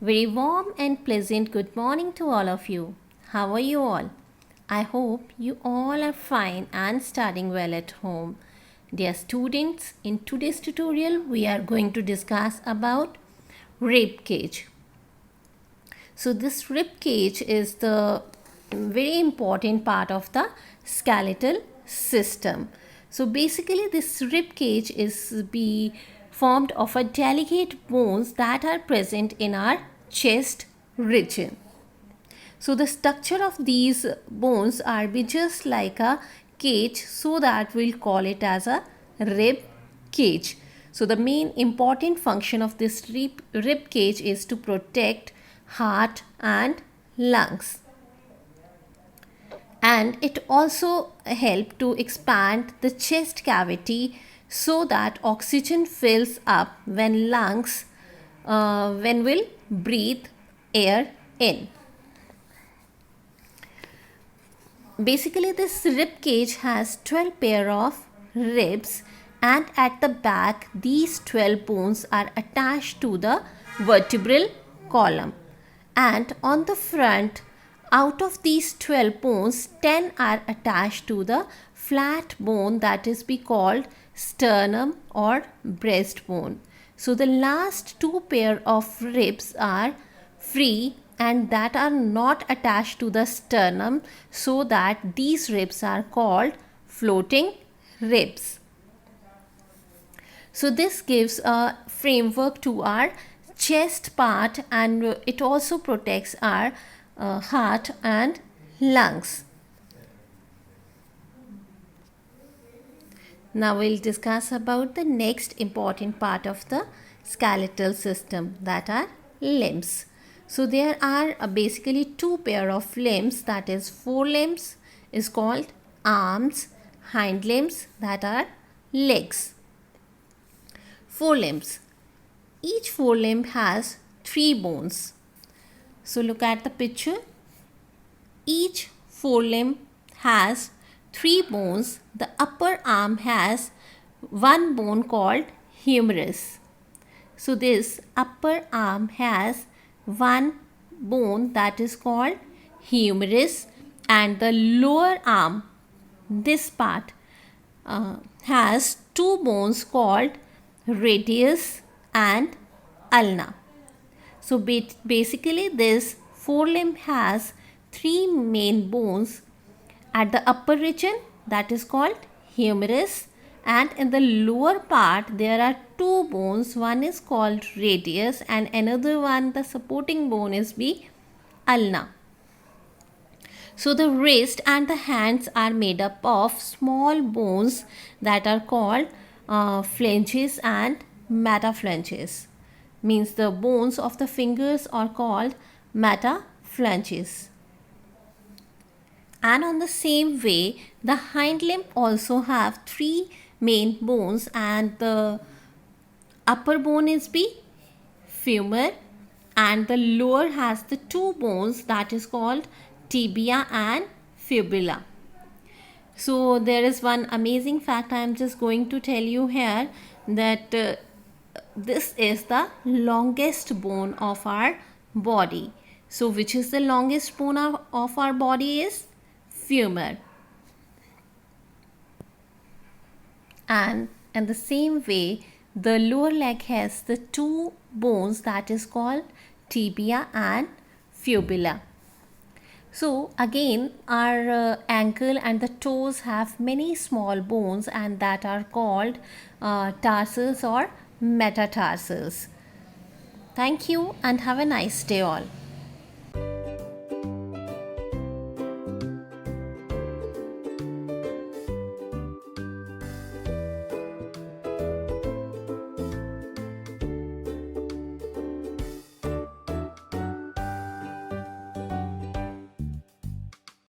Very warm and pleasant good morning to all of you. How are you all? I hope you all are fine and studying well at home. Dear students, in today's tutorial we are going to discuss about rib cage. So this rib cage is the very important part of the skeletal system. So basically this rib cage is formed of a delicate bones that are present in our chest region. So the structure of these bones are be just like a cage, so that we'll call it as a rib cage. So the main important function of this rib cage is to protect heart and lungs, and it also help to expand the chest cavity so that oxygen fills up when when we'll breathe air in. Basically this rib cage has 12 pair of ribs, and at the back these 12 bones are attached to the vertebral column, and on the front, out of these 12 bones, 10 are attached to the flat bone that is be called sternum or breastbone. So the last two pair of ribs are free and that are not attached to the sternum, so that these ribs are called floating ribs. So this gives a framework to our chest part, and it also protects our heart and lungs. Now we'll discuss about the next important part of the skeletal system, that are limbs. So there are basically two pair of limbs, that is forelimbs is called arms, hind limbs that are legs. Forelimbs. Each forelimb has 3 bones. So look at the picture. Each forelimb has 3 bones. The upper arm has one bone called humerus. So this upper arm has one bone that is called humerus, and the lower arm, this part, has 2 bones called radius and ulna. So basically this forelimb has 3 main bones at the upper region, that is called humerus, and in the lower part there are 2 bones, one is called radius and another one, the supporting bone, is ulna. So the wrist and the hands are made up of small bones that are called phalanges and metaphalanges. Means the bones of the fingers are called metaphalanges. And on the same way, the hind limb also have 3 main bones, and the upper bone is femur, and the lower has the 2 bones that is called tibia and fibula. So there is one amazing fact I am just going to tell you here, that this is the longest bone of our body. So which is the longest bone of our body is femur. And in the same way, the lower leg has the 2 bones that is called tibia and fibula. So again, our ankle and the toes have many small bones, and that are called tarsals or metatarsals. Thank you and have a nice day all.